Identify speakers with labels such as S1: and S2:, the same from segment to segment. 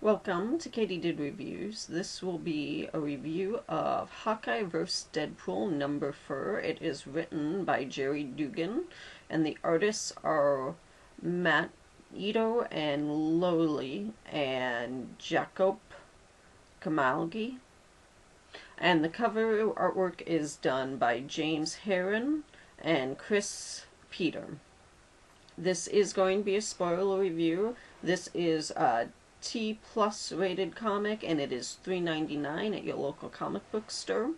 S1: Welcome to Katie Did Reviews. This will be a review of Hawkeye vs. Deadpool #4. It is written by Jerry Dugan, and the artists are Matt Ito and Lowly and Jacob Kamalgi. And the cover artwork is done by James Heron and Chris Peter. This is going to be a spoiler review. This is T+ rated comic, and it is $3.99 at your local comic book store.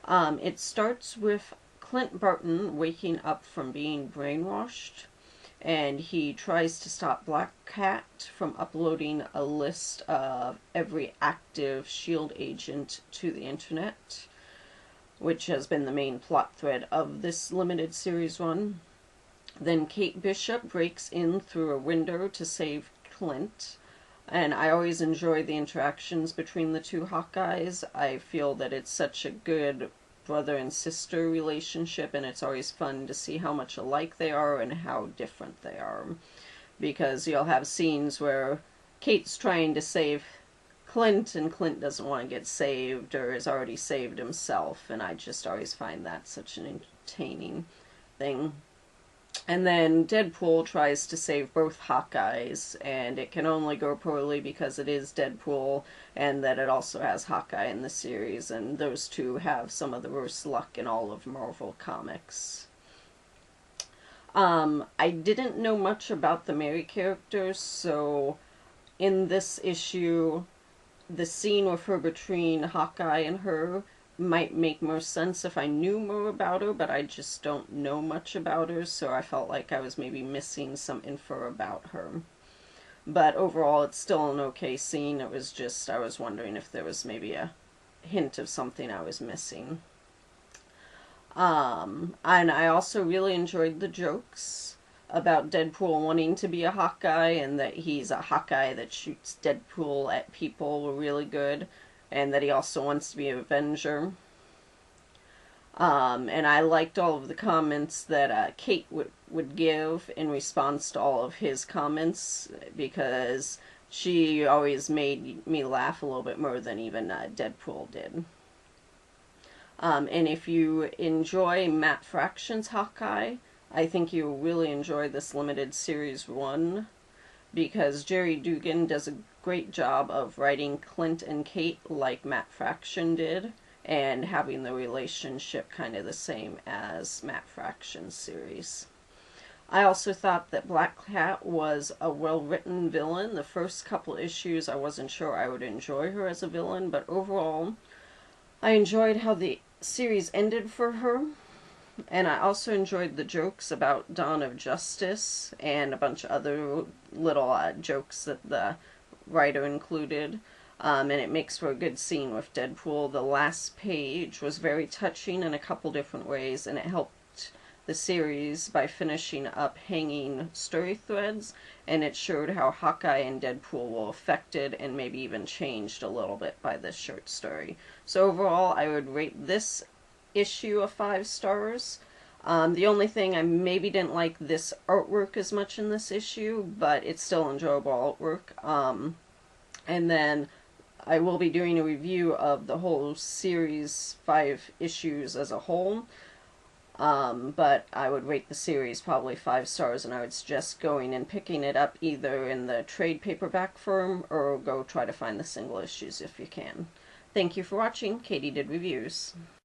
S1: It starts with Clint Barton waking up from being brainwashed, and he tries to stop Black Cat from uploading a list of every active S.H.I.E.L.D. agent to the internet, which has been the main plot thread of this limited series run. Then Kate Bishop breaks in through a window to save Clint. And I always enjoy the interactions between the two Hawkeyes. I feel that it's such a good brother and sister relationship, and it's always fun to see how much alike they are and how different they are. Because you'll have scenes where Kate's trying to save Clint, and Clint doesn't want to get saved or is already saved himself, and I just always find that such an entertaining thing. And then Deadpool tries to save both Hawkeyes, and it can only go poorly because it is Deadpool, and that it also has Hawkeye in the series, and those two have some of the worst luck in all of Marvel Comics. I didn't know much about the Mary characters, so in this issue, the scene with her between Hawkeye and her might make more sense if I knew more about her, but I just don't know much about her, so I felt like I was maybe missing some info about her. But overall, it's still an okay scene. It was just, I was wondering if there was maybe a hint of something I was missing. And I also really enjoyed the jokes about Deadpool wanting to be a Hawkeye, and that he's a Hawkeye that shoots Deadpool at people were really good. And that he also wants to be an Avenger. And I liked all of the comments that Kate would give in response to all of his comments, because she always made me laugh a little bit more than even Deadpool did. And if you enjoy Matt Fraction's Hawkeye, I think you'll really enjoy this limited series run, because Jerry Dugan does a great job of writing Clint and Kate like Matt Fraction did, and having the relationship kind of the same as Matt Fraction's series. I also thought that Black Cat was a well-written villain. The first couple issues I wasn't sure I would enjoy her as a villain, but overall I enjoyed how the series ended for her. And I also enjoyed the jokes about Dawn of Justice and a bunch of other little jokes that the writer included. And it makes for a good scene with Deadpool. The last page was very touching in a couple different ways, and it helped the series by finishing up hanging story threads, and it showed how Hawkeye and Deadpool were affected and maybe even changed a little bit by this short story. So overall, I would rate this issue of 5 stars. The only thing I maybe didn't like this artwork as much in this issue, but it's still enjoyable artwork. And then I will be doing a review of the whole series 5 issues as a whole. But I would rate the series probably 5 stars, and I would suggest going and picking it up either in the trade paperback form or go try to find the single issues if you can. Thank you for watching. Katie Did Reviews.